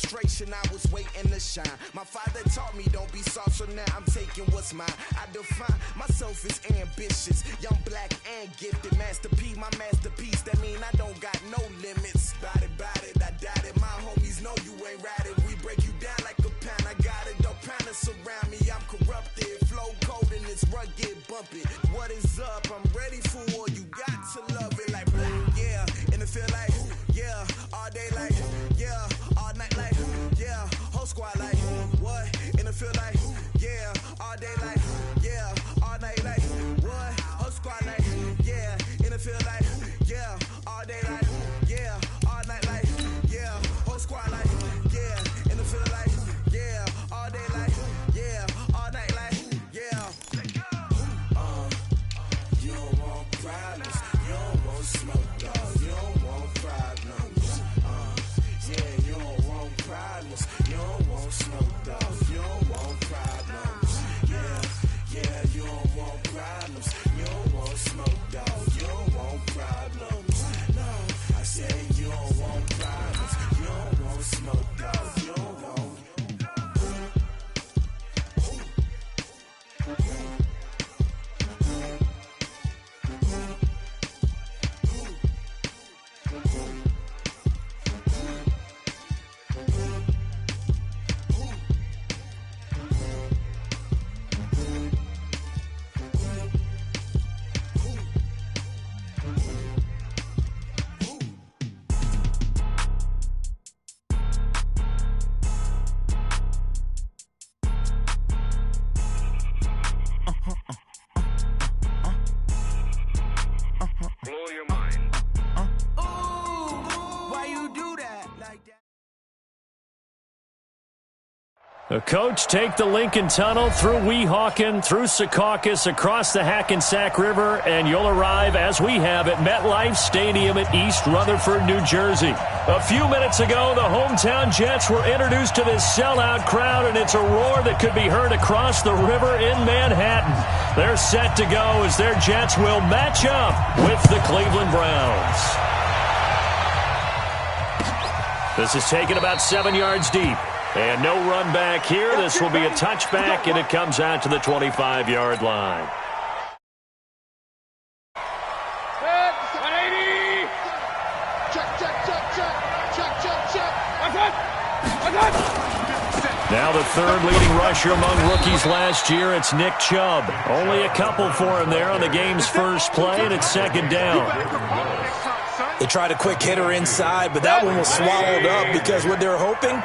frustration, I was waiting to shine. My father taught me don't be soft, so now I'm taking what's mine. I define myself as ambitious, young, black, and gifted. Master P, my masterpiece, that mean I don't got no limits. Bout it, I doubt it. My homies know you ain't ratted. We break you down like a pound. I got it, don't pound us around me. I'm corrupted, flow cold and it's rugged, bumpy. What is up? I'm ready for war. You got to love it like black, yeah. And it feel like, yeah. All day like, yeah. All night like, yeah. Whole squad like, what? And it feel like, yeah. All day like, yeah. All night like, what? Whole squad like, yeah. And it feel like, yeah. All day like, yeah. All night like, yeah. Whole squad like, yeah. And it feel like, yeah. All day like, yeah. All night like, yeah. You don't want problems. You don't want smoke, dog. You don't want problems. Yeah, you don't want problems. You don't want smoke, dog. You don't want problems. Yeah, you don't want problems. You don't want smoke, dog. You don't want problems. No, I said you don't want problems. You don't want smoke, dog. You don't want. Blow your mind. Why you do that like that? The coach take the Lincoln Tunnel through Weehawken, through Secaucus, across the Hackensack River, and you'll arrive, as we have, at MetLife Stadium at East Rutherford, New Jersey. A few minutes ago, the hometown Jets were introduced to this sellout crowd, and it's a roar that could be heard across the river in Manhattan. They're set to go as their Jets will match up with the Cleveland Browns. This is taken about 7 yards deep. And no run back here. This will be a touchback, and it comes out to the 25-yard line. 180! Now the third leading rusher among rookies last year, it's Nick Chubb. Only a couple for him there on the game's first play, and it's second down. They tried a quick hitter inside, but that one was swallowed up because what they're hoping,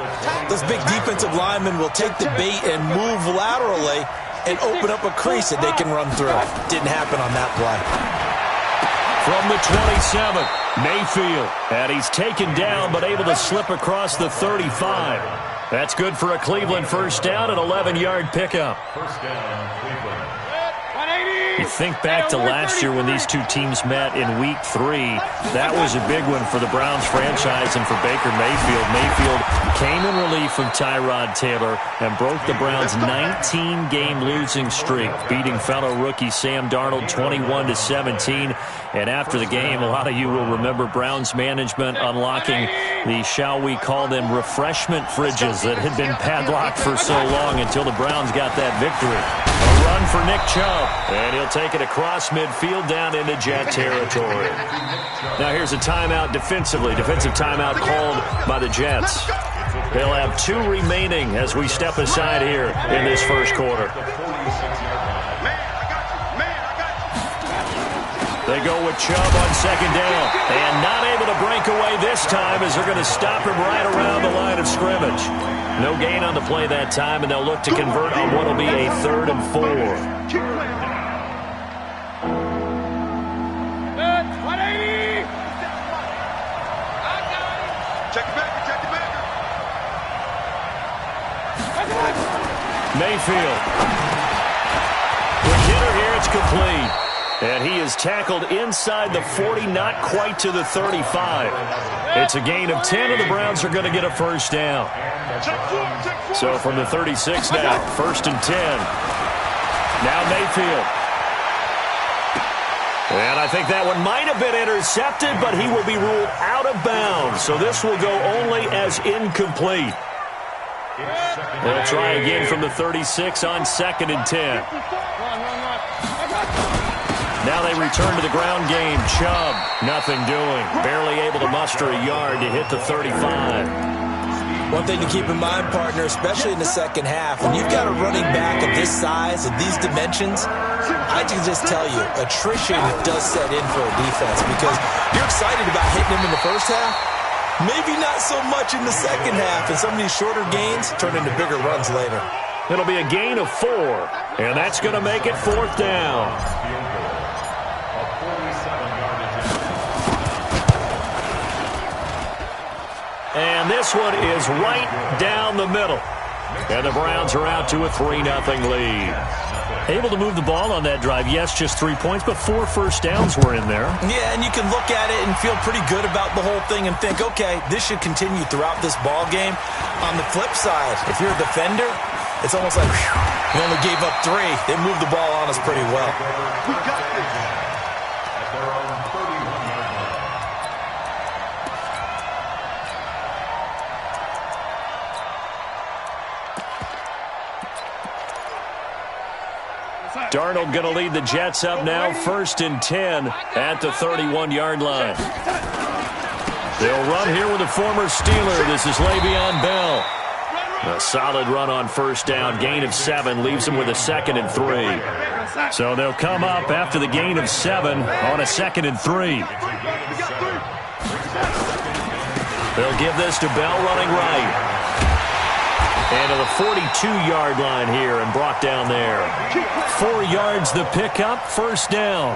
those big defensive linemen will take the bait and move laterally and open up a crease that they can run through. Didn't happen on that play. From the 27, Mayfield. And he's taken down but able to slip across the 35. That's good for a Cleveland first down, an 11-yard pickup. First down, Cleveland. You think back to last year when these two teams met in Week 3. That was a big one for the Browns franchise and for Baker Mayfield. Mayfield came in relief of Tyrod Taylor and broke the Browns' 19-game losing streak, beating fellow rookie Sam Darnold 21-17. And after the game, a lot of you will remember Browns management unlocking the, shall we call them, refreshment fridges that had been padlocked for so long until the Browns got that victory. A run for Nick Chubb, and he'll take it across midfield down into Jet territory. Now here's a timeout defensively. Defensive timeout called by the Jets. They'll have 2 remaining as we step aside here in this first quarter. They go with Chubb on second down, and not able to break away this time as they're going to stop him right around the line of scrimmage. No gain on the play that time, and they'll look to convert on what will be a 3rd and 4. 180! Check it back. Mayfield. Quick hitter here, it's complete. And he is tackled inside the 40, not quite to the 35. It's a gain of 10, and the Browns are going to get a first down. So from the 36 now, 1st and 10. Now Mayfield. And I think that one might have been intercepted, but he will be ruled out of bounds. So this will go only as incomplete. They'll try again from the 36 on 2nd and 10. Now they return to the ground game. Chubb, nothing doing. Barely able to muster a yard to hit the 35. One thing to keep in mind, partner, especially in the second half, when you've got a running back of this size and these dimensions, I can just tell you, attrition does set in for a defense because you're excited about hitting him in the first half. Maybe not so much in the second half, and some of these shorter gains turn into bigger runs later. It'll be a gain of 4, and that's going to make it 4th down. And this one is right down the middle. And the Browns are out to a 3-0 lead. Able to move the ball on that drive. Yes, just 3 points, but 4 first downs were in there. Yeah, and you can look at it and feel pretty good about the whole thing and think, okay, this should continue throughout this ball game. On the flip side, if you're a defender, it's almost like, whew, we only gave up 3. They moved the ball on us pretty well. We got this. Darnold going to lead the Jets up now, 1st and 10 at the 31-yard line. They'll run here with a former Steeler. This is Le'Veon Bell. A solid run on 1st down, gain of 7, leaves them with a 2nd and 3. So they'll come up after the gain of 7 on a 2nd and 3. They'll give this to Bell running right. And to the 42-yard line here and brought down there. 4 yards the pickup, 1st down.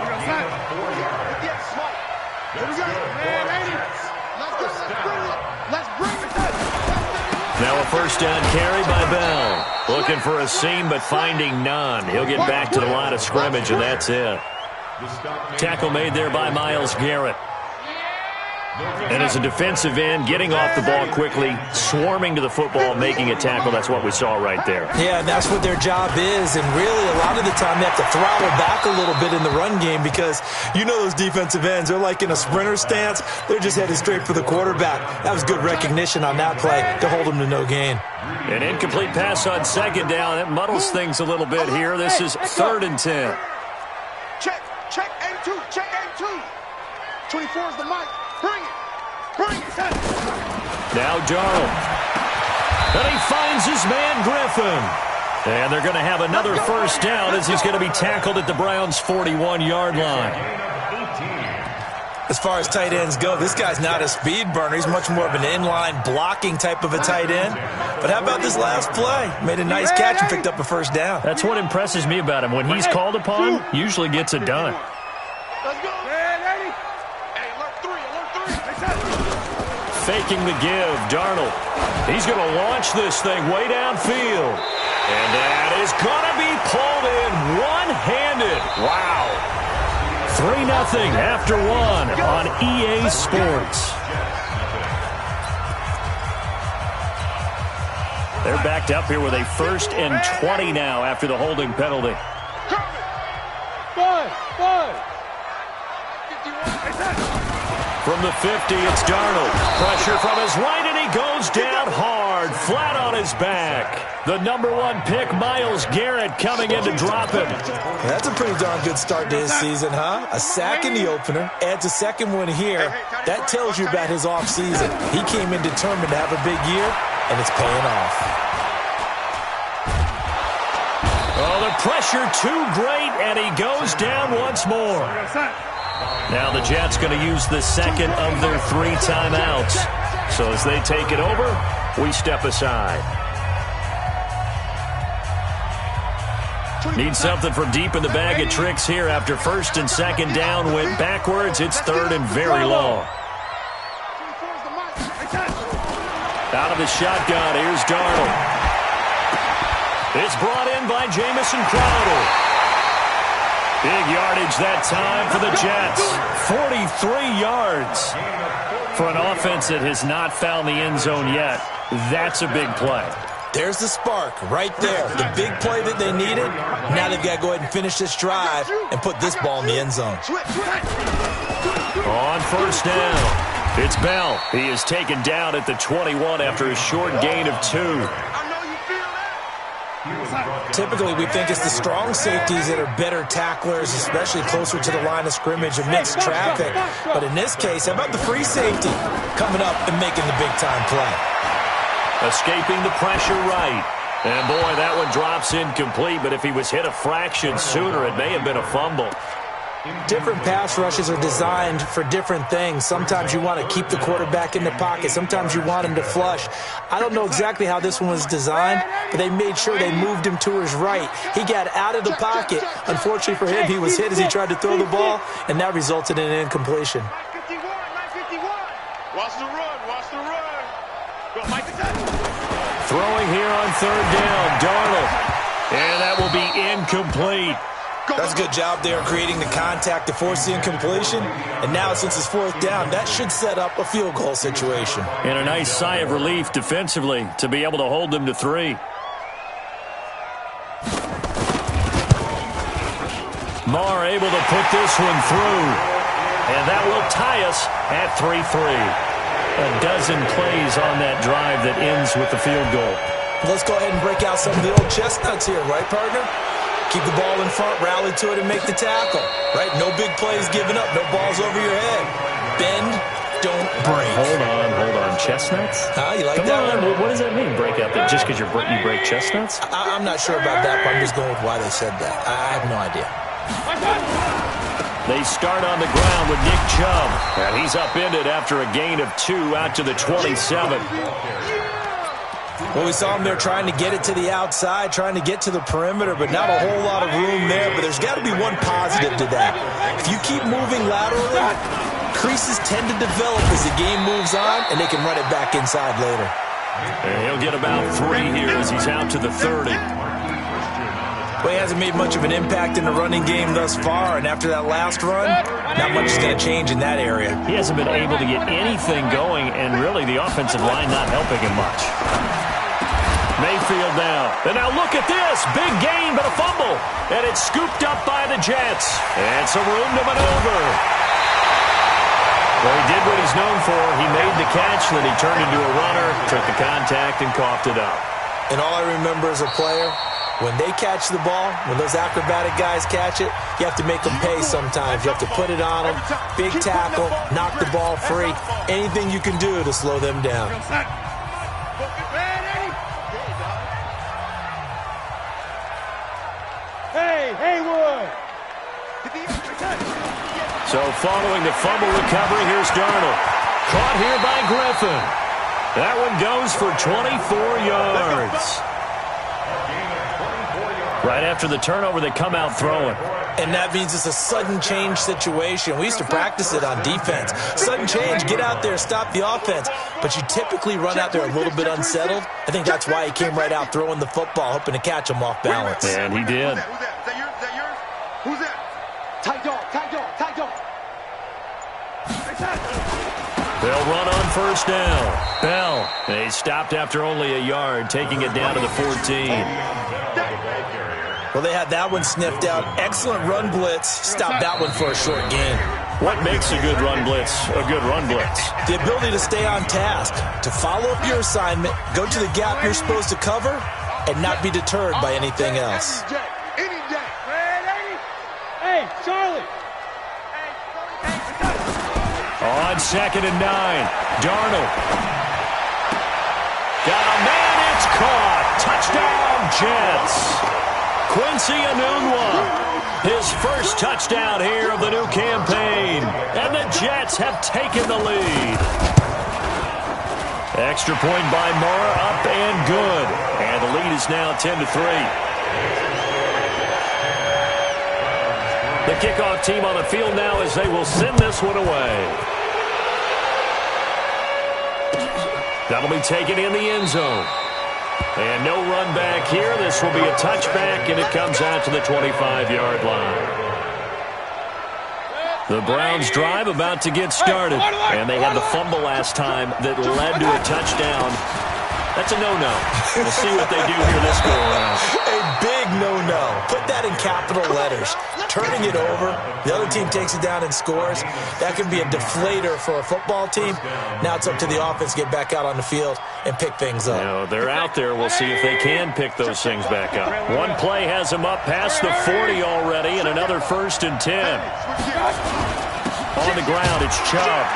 Now a 1st down carry by Bell. Looking for a seam but finding none. He'll get back to the line of scrimmage and that's it. Tackle made there by Myles Garrett. And as a defensive end, getting off the ball quickly, swarming to the football, making a tackle, that's what we saw right there. Yeah, and that's what their job is. And really, a lot of the time, they have to throttle back a little bit in the run game because you know those defensive ends, they're like in a sprinter stance. They're just headed straight for the quarterback. That was good recognition on that play to hold them to no gain. An incomplete pass on 2nd down. That muddles things a little bit here. This is 3rd and 10. Check and 2, check and 2. 24 is the mic. Bring it. Now Darnold. And he finds his man Griffin. And they're going to have another 1st down as he's going to be tackled at the Browns' 41-yard line. As far as tight ends go, this guy's not a speed burner. He's much more of an inline blocking type of a tight end. But how about this last play? Made a nice catch and picked up a 1st down. That's what impresses me about him. When he's called upon, usually gets it done. Let's go. Hey, alert 3. Faking the give, Darnold. He's going to launch this thing way downfield. And that is going to be pulled in one-handed. Wow. 3-0 after 1 on EA Sports. They're backed up here with a 1st and 20 now after the holding penalty. From the 50, it's Darnold. Pressure from his right, and he goes down hard, flat on his back. The #1 pick, Myles Garrett, coming in to drop him. That's a pretty darn good start to his season, huh? A sack in the opener, adds a 2nd one here. That tells you about his offseason. He came in determined to have a big year, and it's paying off. Oh, the pressure too great, and he goes down once more. Now the Jets going to use the 2nd of their 3 timeouts. So as they take it over, we step aside. Need something from deep in the bag of tricks here after 1st and 2nd down went backwards. It's 3rd and very long. Out of the shotgun, here's Darnold. It's brought in by Jamison Crowder. Big yardage that time for the Jets. 43 yards. For an offense that has not found the end zone yet, that's a big play. There's the spark right there. The big play that they needed. Now they've got to go ahead and finish this drive and put this ball in the end zone. On 1st down, it's Bell. He is taken down at the 21 after a short gain of 2. Typically, we think it's the strong safeties that are better tacklers, especially closer to the line of scrimmage amidst traffic. But in this case, how about the free safety coming up and making the big-time play? Escaping the pressure right. And, boy, that one drops incomplete. But if he was hit a fraction sooner, it may have been a fumble. Different pass rushes are designed for different things. Sometimes you want to keep the quarterback in the pocket. Sometimes you want him to flush. I don't know exactly how this one was designed, but they made sure they moved him to his right. He got out of the pocket. Unfortunately for him, he was hit as he tried to throw the ball, and that resulted in an incompletion. Watch the run. Watch the run. Go, Mike. Throwing here on third down, Darnold. And that will be incomplete. That's a good job there creating the contact to force the incompletion. And now, since it's fourth down, that should set up a field goal situation. And a nice sigh of relief defensively to be able to hold them to 3. Marr able to put this one through. And that will tie us at 3-3. A dozen plays on that drive that ends with the field goal. Let's go ahead and break out some of the old chestnuts here, right, partner? Keep the ball in front, rally to it, and make the tackle. Right? No big plays given up, no balls over your head. Bend, don't break. Hold on. Chestnuts? Huh? You like Come that on. one? What does that mean, break out there? Just because you break chestnuts? I'm not sure about that, but I'm just going with why they said that. I have no idea. They start on the ground with Nick Chubb. And he's upended after a gain of 2 out to the 27. Well, we saw him there trying to get it to the outside, trying to get to the perimeter, but not a whole lot of room there. But there's got to be one positive to that. If you keep moving laterally, creases tend to develop as the game moves on, and they can run it back inside later. And he'll get about 3 here as he's out to the 30. Well, he hasn't made much of an impact in the running game thus far, and after that last run, not much is going to change in that area. He hasn't been able to get anything going, and really the offensive line not helping him much. Mayfield now. And now look at this. Big gain, but a fumble. And it's scooped up by the Jets. And some room to maneuver. Well, he did what he's known for. He made the catch, then he turned into a runner, took the contact, and coughed it up. And all I remember as a player, when they catch the ball, when those acrobatic guys catch it, you have to make them pay sometimes. You have to put it on them, big tackle, knock the ball free, anything you can do to slow them down. So following the fumble recovery, here's Darnold. Caught here by Griffin. That one goes for 24 yards. Right after the turnover, they come out throwing. And that means it's a sudden change situation. We used to practice it on defense. Sudden change, get out there, stop the offense. But you typically run out there a little bit unsettled. I think that's why he came right out throwing the football, hoping to catch him off balance. And he did. Who's that? Is that yours? Who's that? Tight dog. They'll run on first down. Bell. They stopped after only a yard, taking it down to the 14. Well, they had that one sniffed out. Excellent run blitz. Stopped that one for a short gain. What makes a good run blitz a good run blitz? The ability to stay on task, to follow up your assignment, go to the gap you're supposed to cover, and not be deterred by anything else. Hey, Charlie. On 2nd and 9, Darnold. Got a man, it's caught. Touchdown, Jets. Quincy Enunwa, his first touchdown here of the new campaign. And the Jets have taken the lead. Extra point by Marr, up and good. And the lead is now 10-3. The kickoff team on the field now as they will send this one away. That'll be taken in the end zone. And no run back here. This will be a touchback, and it comes out to the 25-yard line. The Browns drive about to get started. And they had the fumble last time that led to a touchdown. That's a no-no. We'll see what they do here this go around. A big no-no. Put that in capital letters. turning it over. The other team takes it down and scores. That can be a deflator for a football team. Now it's up to the offense to get back out on the field and pick things up. You know, they're out there. We'll see if they can pick those things back up. One play has them up past the 40 already, and another 1st and 10. On the ground, it's Chubb.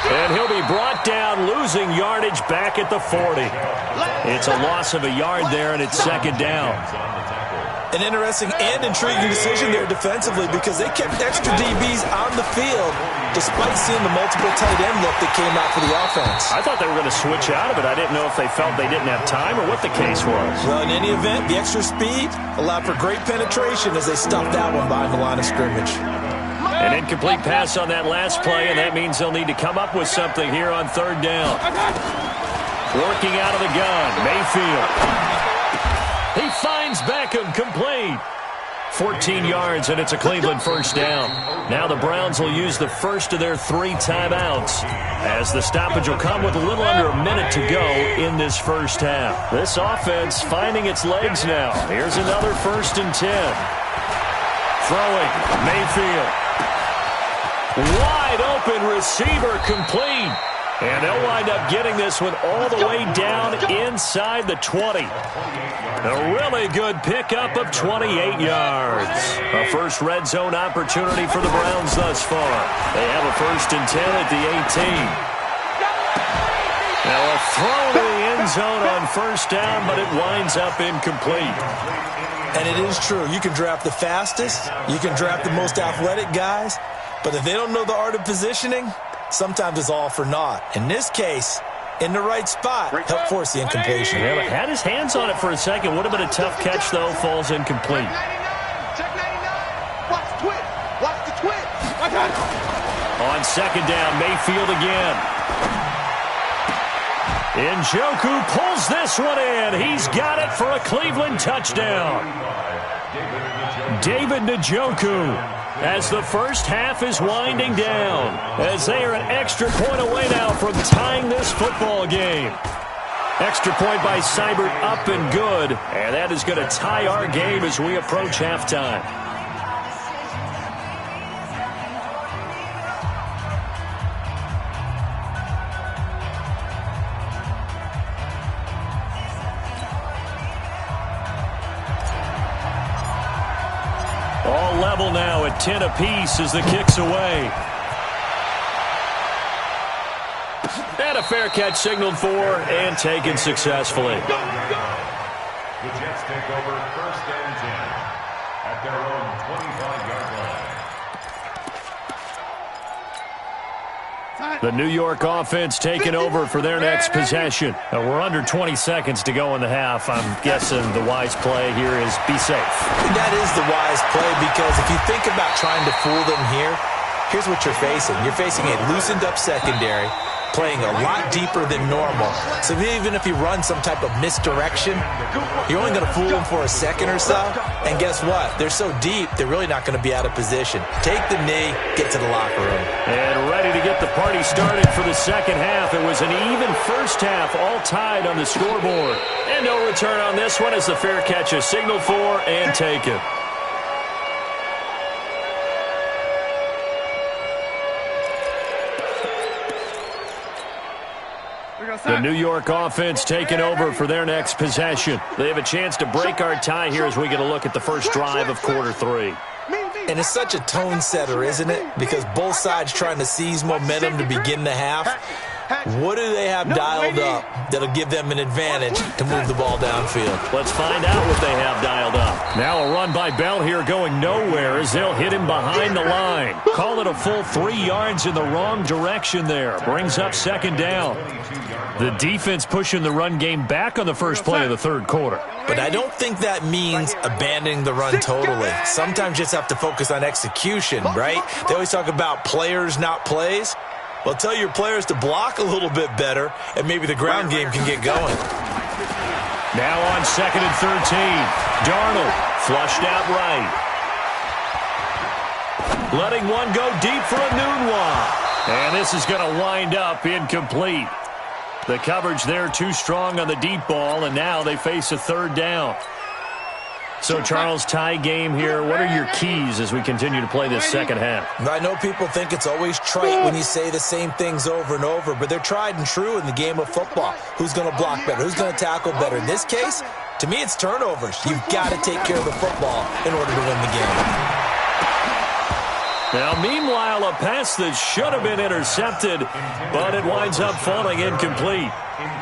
And he'll be brought down, losing yardage back at the 40. It's a loss of a yard there, and it's 2nd down. An interesting and intriguing decision there defensively because they kept extra DBs on the field despite seeing the multiple tight end look that came out for the offense. I thought they were going to switch out of it. I didn't know if they felt they didn't have time or what the case was. Well, in any event, the extra speed allowed for great penetration as they stuffed that one behind the line of scrimmage. An incomplete pass on that last play, and that means they'll need to come up with something here on 3rd down. Working out of the gun, Mayfield. He finds Beckham, complete. 14 yards, and it's a Cleveland 1st down. Now the Browns will use the first of their 3 timeouts, as the stoppage will come with a little under a minute to go in this 1st half. This offense finding its legs now. Here's another 1st and 10. Throwing, Mayfield. Wide open receiver, complete. And they'll wind up getting this one all the way down inside the 20. A really good pickup of 28 yards. A first red zone opportunity for the Browns thus far. They have a 1st and 10 at the 18. Now a throw to the end zone on 1st down, but it winds up incomplete. And it is true. You can draft the fastest. You can draft the most athletic guys. But if they don't know the art of positioning, sometimes it's all for naught. In this case, in the right spot, helped force the incompletion. Yeah, had his hands on it for a second. Would have been a tough catch, though. Falls incomplete. Check 99. Watch the twist. Watch the twist. On 2nd down, Mayfield again. Njoku pulls this one in. He's got it for a Cleveland touchdown. David Njoku. As the 1st half is winding down, as they are an extra point away now from tying this football game. Extra point by Seibert, up and good, and that is going to tie our game as we approach halftime. All level now at 10 apiece as the kick's away. And a fair catch signaled for and taken successfully. The Jets take over 1st and 10 at their own 25-yard line. The New York offense taking over for their next possession. We're under 20 seconds to go in the half. I'm guessing the wise play here is be safe. That is the wise play because if you think about trying to fool them here, here's what you're facing. You're facing a loosened up secondary, playing a lot deeper than normal. So even if you run some type of misdirection, you're only going to fool them for a second or so. And guess what? They're so deep, they're really not going to be out of position. Take the knee, get to the locker room. And ready to get the party started for the 2nd half. It was an even 1st half, all tied on the scoreboard. And no return on this one as the fair catch is signaled for and taken. The New York offense taking over for their next possession. They have a chance to break our tie here as we get a look at the first drive of quarter 3. And it's such a tone setter, isn't it? Because both sides trying to seize momentum to begin the half. What do they have dialed up that'll give them an advantage to move the ball downfield? Let's find out what they have dialed up. Now a run by Bell here going nowhere as they'll hit him behind the line. Call it a full 3 yards in the wrong direction there. Brings up 2nd down. The defense pushing the run game back on the first play of the 3rd quarter. But I don't think that means abandoning the run totally. Sometimes you just have to focus on execution, right? They always talk about players, not plays. Well, tell your players to block a little bit better, and maybe the ground game can get going. Now on 2nd and 13. Darnold flushed out right. Letting one go deep for a noon one. And this is going to wind up incomplete. The coverage there too strong on the deep ball, and now they face a 3rd down. So, Charles, tie game here. What are your keys as we continue to play this second half? I know people think it's always trite when you say the same things over and over, but they're tried and true in the game of football. Who's going to block better? Who's going to tackle better? In this case, to me, it's turnovers. You've got to take care of the football in order to win the game. Now, meanwhile, a pass that should have been intercepted, but it winds up falling incomplete.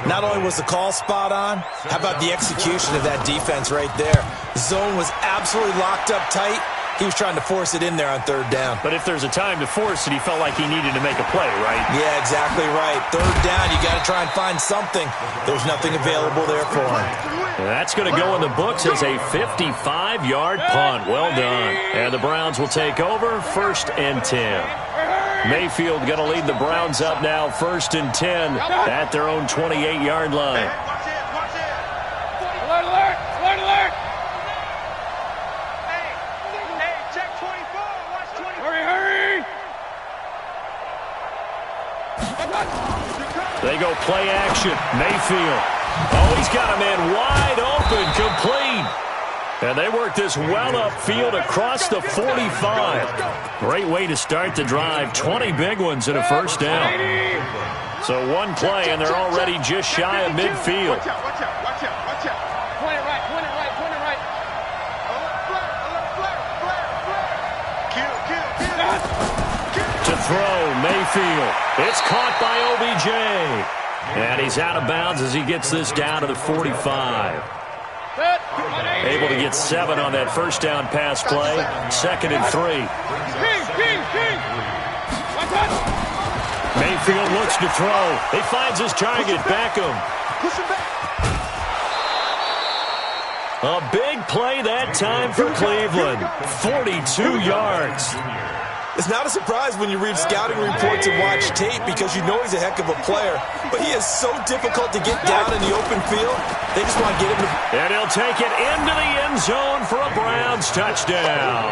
Not only was the call spot on, how about the execution of that defense right there? The zone was absolutely locked up tight. He was trying to force it in there on third down. But if there's a time to force it, he felt like he needed to make a play, right? Yeah, exactly right. Third down, you got to try and find something. There was nothing available there for him. And that's going to go in the books as a 55-yard punt. Well done. And the Browns will take over 1st and 10. Mayfield going to lead the Browns up now 1st and 10 at their own 28-yard line. Alert, alert! Alert, alert! Hey, check 24. Watch 24. Hurry, hurry! They go play action. Mayfield. Oh, he's got a man wide open, complete. And they work this well upfield across the 45. Great way to start the drive. 20 big ones and a first down. So one play, and they're already just shy of midfield. Watch out, watch out, watch out, watch out. Point it right, point it right, point it right. Alert, flare, flare, flare. Kill. To throw, Mayfield. It's caught by OBJ. And he's out of bounds as he gets this down to the 45. Able to get 7 on that first down pass play. 2nd and 3. Mayfield looks to throw. He finds his target, Beckham. A big play that time for Cleveland. 42 yards. It's not a surprise when you read scouting reports and watch tape because you know he's a heck of a player. But he is so difficult to get down in the open field. They just want to get him to... And he'll take it into the end zone for a Browns touchdown.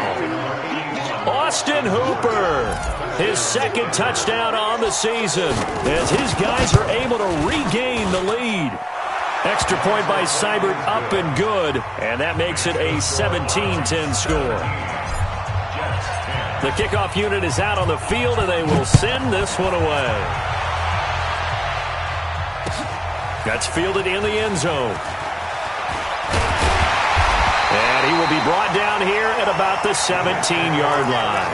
Austin Hooper, his 2nd touchdown on the season as his guys are able to regain the lead. Extra point by Seibert, up and good, and that makes it a 17-10 score. The kickoff unit is out on the field, and they will send this one away. That's fielded in the end zone. And he will be brought down here at about the 17-yard line.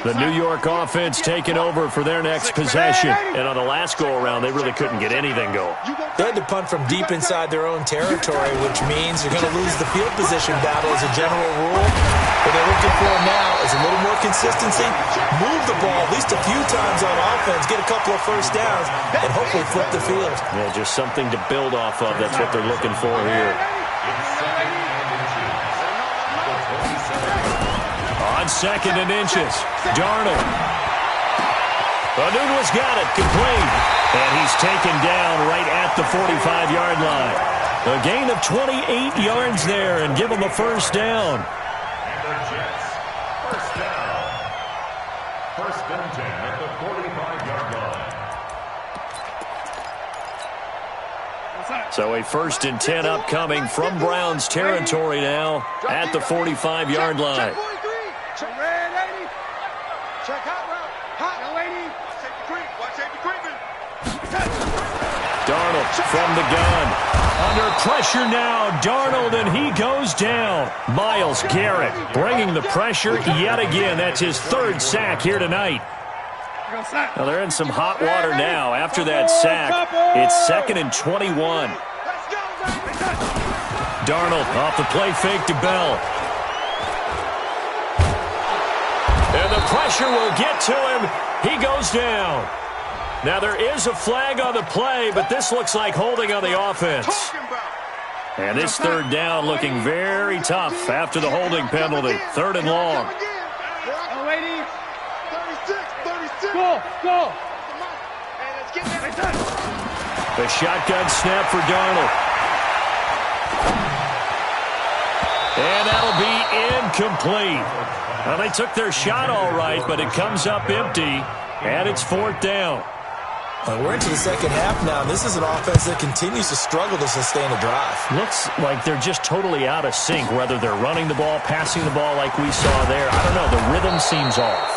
The New York offense taking over for their next possession. And on the last go-around, they really couldn't get anything going. They had to punt from deep inside their own territory, which means you're going to lose the field position battle as a general rule. What they're looking for now is a little more consistency, move the ball at least a few times on offense, get a couple of first downs, and hopefully flip the field. Yeah, just something to build off of. That's what they're looking for here. On 2nd and inches, Darnold. Anunu's got it, complete. And he's taken down right at the 45-yard line. A gain of 28 yards there and give him a first down. And the Jets, first down. 1st and 10 at the 45-yard line. So a 1st and 10 upcoming from Browns territory now at the 45-yard line. Check red 80. Check hot route. Hot 80. Watch safety creeping. Darnold from the gun. Under pressure now, Darnold, and he goes down. Myles Garrett bringing the pressure yet again. That's his 3rd sack here tonight. Well, they're in some hot water now. After that sack, it's 2nd and 21. Darnold off the play fake to Bell. And the pressure will get to him. He goes down. Now, there is a flag on the play, but this looks like holding on the offense. And this 3rd down looking very tough after the holding penalty. 3rd and long. Go. The shotgun snap for Darnold. And that'll be incomplete. Well, they took their shot all right, but it comes up empty. And it's 4th down. We're into the second half now. This is an offense that continues to struggle to sustain a drive. Looks like they're just totally out of sync, whether they're running the ball, passing the ball like we saw there. I don't know. The rhythm seems off.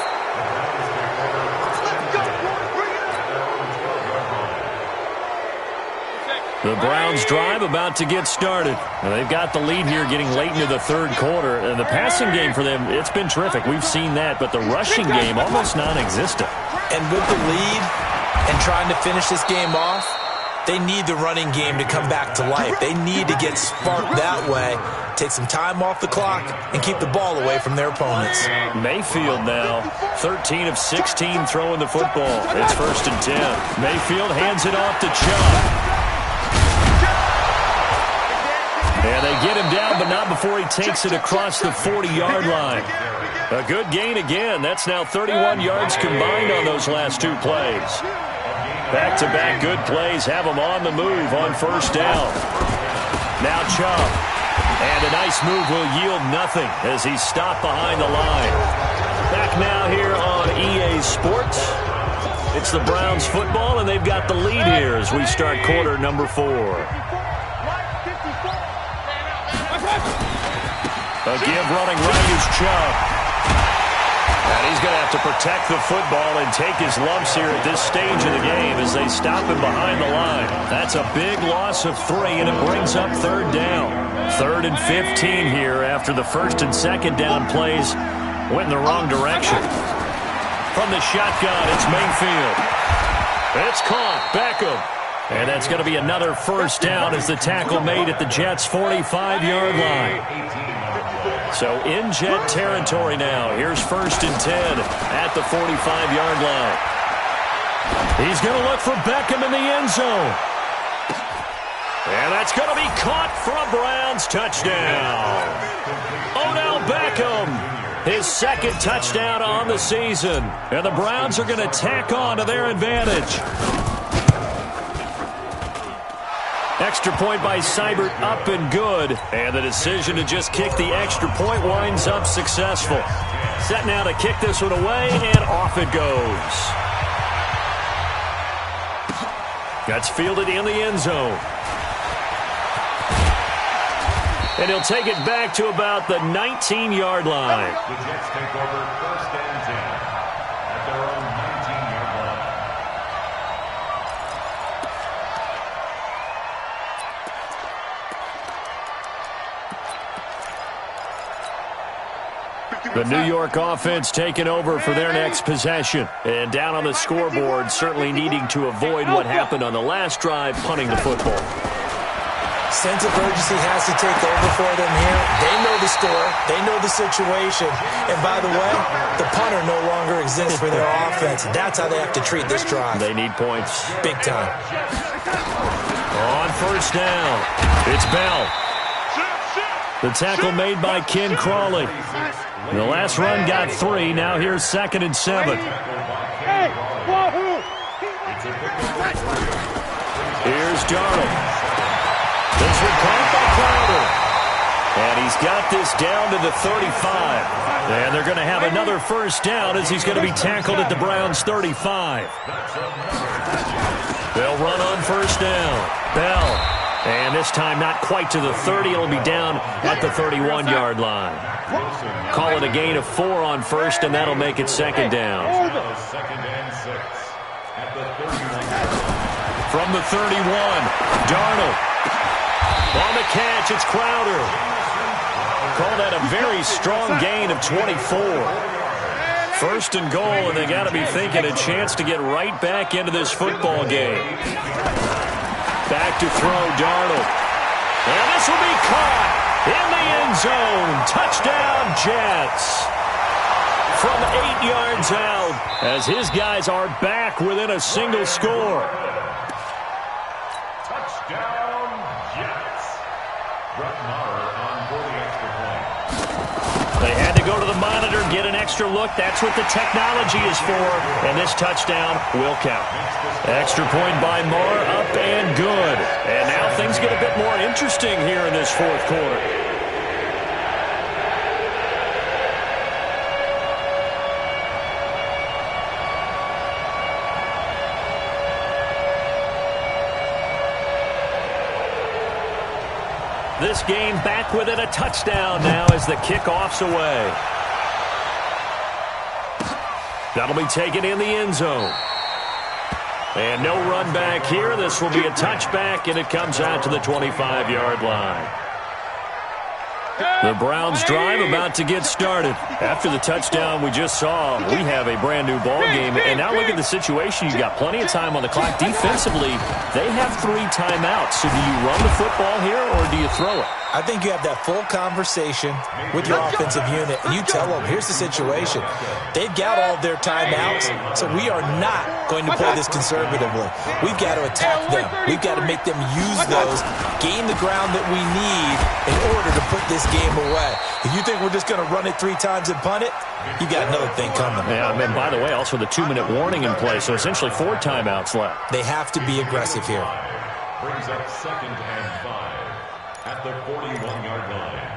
The Browns drive about to get started. And they've got the lead here getting late into the third quarter. And the passing game for them, it's been terrific. We've seen that. But the rushing game, almost non-existent. And with the lead and trying to finish this game off, they need the running game to come back to life. They need to get sparked that way, take some time off the clock, and keep the ball away from their opponents. Mayfield now, 13 of 16 throwing the football. It's 1st and 10. Mayfield hands it off to Chubb. And they get him down, but not before he takes it across the 40-yard line. A good gain again. That's now 31 yards combined on those last 2 plays. Back-to-back good plays have him on the move on 1st down. Now Chubb. And a nice move will yield nothing as he's stopped behind the line. Back now here on EA Sports. It's the Browns football, and they've got the lead here as we start quarter number 4. A give running right is Chubb. And he's going to have to protect the football and take his lumps here at this stage of the game as they stop him behind the line. That's a big loss of 3, and it brings up 3rd down. 3rd and 15 here after the 1st and 2nd down plays went in the wrong direction. From the shotgun, it's Mayfield. It's caught. Beckham. And that's going to be another 1st down as the tackle made at the Jets' 45-yard line. So in Jet territory now. Here's 1st and 10 at the 45-yard line. He's going to look for Beckham in the end zone. And that's going to be caught for a Browns touchdown. Odell Beckham, his 2nd touchdown on the season. And the Browns are going to tack on to their advantage. Extra point by Seibert up and good. And the decision to just kick the extra point winds up successful. Set now to kick this one away, and off it goes. That's fielded in the end zone. And he'll take it back to about the 19-yard line. The Jets take over 1st and 10 at their own 19-yard line. The New York offense taking over for their next possession. And down on the scoreboard, certainly needing to avoid what happened on the last drive, punting the football. Sense of urgency has to take over for them here. They know the score. They know the situation. And by the way, the punter no longer exists for their offense. That's how they have to treat this drive. They need points. Big time. On 1st down, it's Bell. The tackle made by Ken Crawley. The last run got 3. Now here's 2nd and 7. Here's Darnold. This one caught by Crowder. And he's got this down to the 35. And they're going to have another 1st down as he's going to be tackled at the Browns' 35. They'll run on 1st down. Bell. And this time not quite to the 30. It'll be down at the 31-yard line. Call it a gain of 4 on 1st, and that'll make it 2nd down. 2nd and 6 at the 31. From the 31, Darnold. On the catch, it's Crowder. Call that a very strong gain of 24. 1st and goal, and they got to be thinking a chance to get right back into this football game. Back to throw, Darnold. And this will be caught in the end zone. Touchdown, Jets. From 8 yards out as his guys are back within a single score. Touchdown, Jets. Brett Maher on for the extra point. They had to go to the monitor, get an extra look. That's what the technology is for. And this touchdown will count. Extra point by Maher, up and good. And now things get a bit more interesting here in this 4th quarter. This game back within a touchdown now as the kickoff's away. That'll be taken in the end zone. And no run back here. This will be a touchback, and it comes out to the 25-yard line. The Browns drive about to get started. After the touchdown we just saw, we have a brand-new ball game. And now look at the situation. You've got plenty of time on the clock. Defensively, they have 3 timeouts. So do you run the football here, or do you throw it? I think you have that full conversation with your offensive unit, and you tell them, here's the situation. They've got all their timeouts, so we are not going to play this conservatively. We've got to attack them. We've got to make them use those, gain the ground that we need in order to put this game away. If you think we're just going to run it 3 times and punt it, you got another thing coming. Yeah, and by the way, also the 2-minute warning in play, so essentially 4 timeouts left. They have to be aggressive here. Brings up 2nd and 5 at the 41-yard line.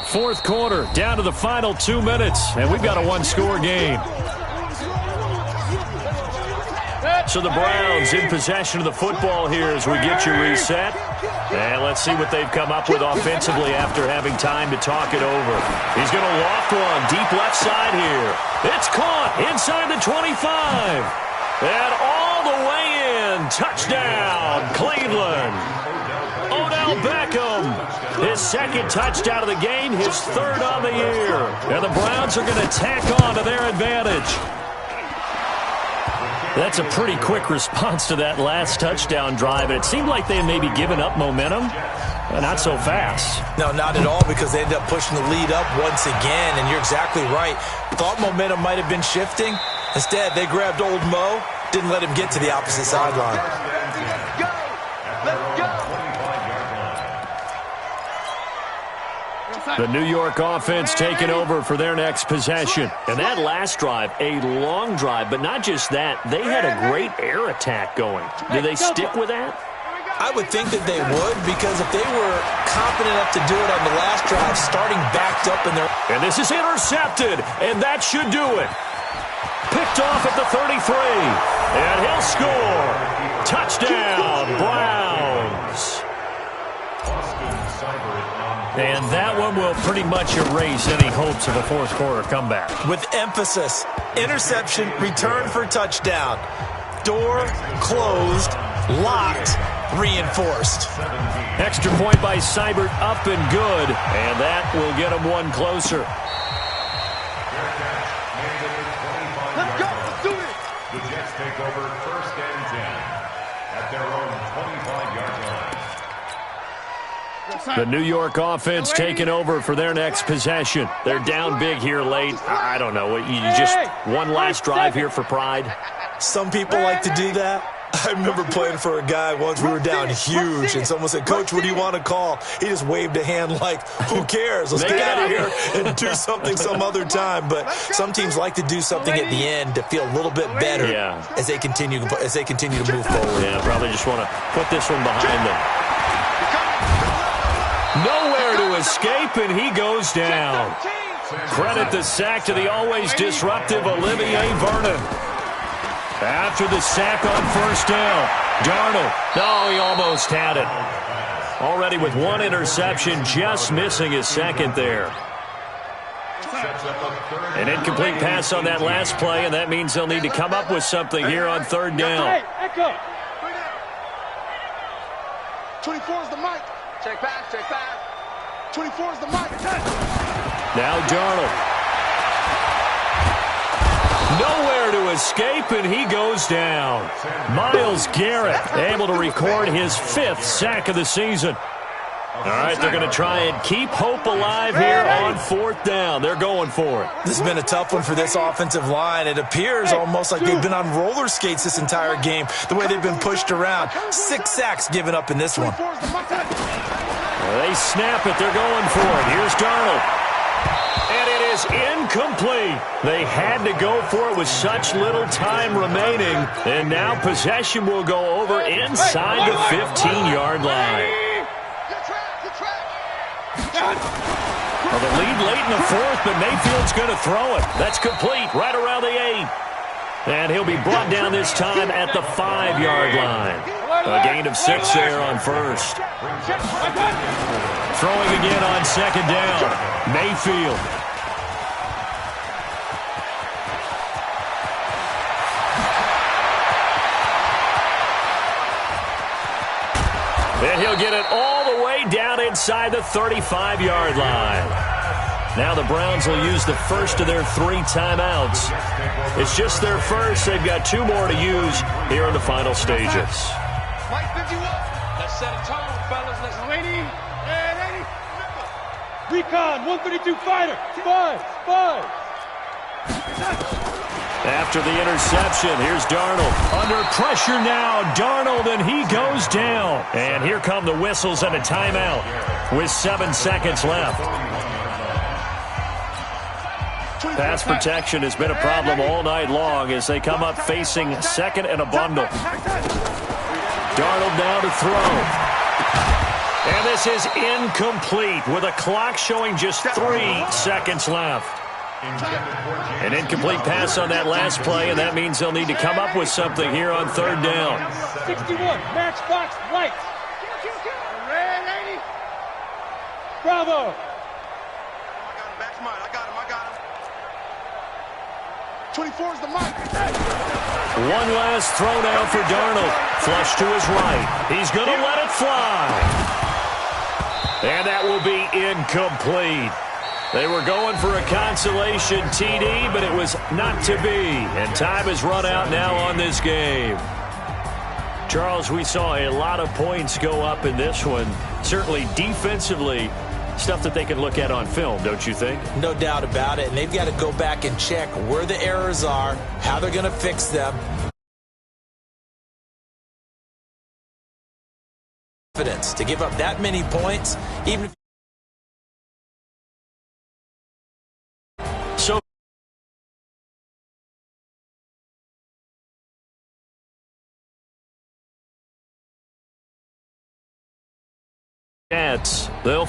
Fourth quarter, down to the final 2 minutes, and we've got a 1-score game. So the Browns in possession of the football here as we get you reset. And let's see what they've come up with offensively after having time to talk it over. He's going to loft one deep left side here. It's caught inside the 25. And all the way in. Touchdown, Cleveland. Odell Beckham. His 2nd touchdown of the game, his 3rd on the year. And the Browns are going to tack on to their advantage. That's a pretty quick response to that last touchdown drive. And it seemed like they had maybe given up momentum. Not so fast. No, not at all, because they ended up pushing the lead up once again. And you're exactly right. Thought momentum might have been shifting. Instead, they grabbed old Mo, didn't let him get to the opposite sideline. The New York offense taking over for their next possession. And that last drive, a long drive, but not just that. They had a great air attack going. Do they stick with that? I would think that they would, because if they were confident enough to do it on the last drive, starting backed up in their... And this is intercepted, and that should do it. Picked off at the 33, and he'll score. Touchdown, Browns. And that one will pretty much erase any hopes of a fourth quarter comeback. With emphasis, interception, return for touchdown. Door closed, locked, reinforced. Extra point by Seibert, up and good. And that will get him one closer. Let's go. Let's do it. The Jets take over 1st and 10 at their own 25-yard line. The New York offense taking over for their next possession. They're down big here late. I don't know. You just one last drive here for pride. Some people like to do that. I remember playing for a guy once. We were down huge, and someone said, "Coach, what do you want to call?" He just waved a hand like, "Who cares? Let's get out of here and do something some other time." But some teams like to do something at the end to feel a little bit better as they continue to move forward. Yeah, probably just want to put this one behind them. Nowhere to escape, and he goes down. Credit the sack to the always disruptive Olivier Vernon. After the sack on 1st down, Darnold. No, he almost had it. Already with 1 interception, just missing his 2nd there. An incomplete pass on that last play, and that means they'll need to come up with something here on 3rd down. 24 is the mic. Check pass, check pass. 24 is the mic. Now Darnold. Nowhere to escape, and he goes down. Myles Garrett able to record his 5th sack of the season. All right, they're going to try and keep hope alive here on 4th down. They're going for it. This has been a tough one for this offensive line. It appears almost like they've been on roller skates this entire game, the way they've been pushed around. 6 sacks given up in this one. They snap it. They're going for it. Here's Darnold. And it is incomplete. They had to go for it with such little time remaining. And now possession will go over inside the 15-yard line. Well, the lead late in the 4th, but Mayfield's going to throw it. That's complete right around the 8. And he'll be brought down this time at the 5-yard line. A gain of 6 there on first. Throwing again on second down. Mayfield. And he'll get it all the way down inside the 35-yard line. Now the Browns will use the first of their 3 timeouts. It's just their first. They've got 2 more to use here in the final stages. Mike 51. Let's set a tone, fellas. Let's 80 and 80. Recon, 132 fighter. 5. After the interception, here's Darnold. Under pressure now, Darnold, and he goes down. And here come the whistles and a timeout with 7 seconds left. Pass protection has been a problem all night long as they come up facing second and a bundle. Darnold now to throw. And this is incomplete with a clock showing just 3 seconds left. An incomplete pass on that last play, and that means they'll need to come up with something here on 3rd down. 61, matchbox, right. Red 80. Bravo. Back's mine. I got him. 24 is the mic. One last throw now for Darnold. Flush to his right. He's going to let it fly. And that will be incomplete. They were going for a consolation TD, but it was not to be. And time has run out now on this game. Charles, we saw a lot of points go up in this one. Certainly defensively, stuff that they can look at on film, don't you think? No doubt about it. And they've got to go back and check where the errors are, how they're going to fix them. Confidence to give up that many points, even if so they'll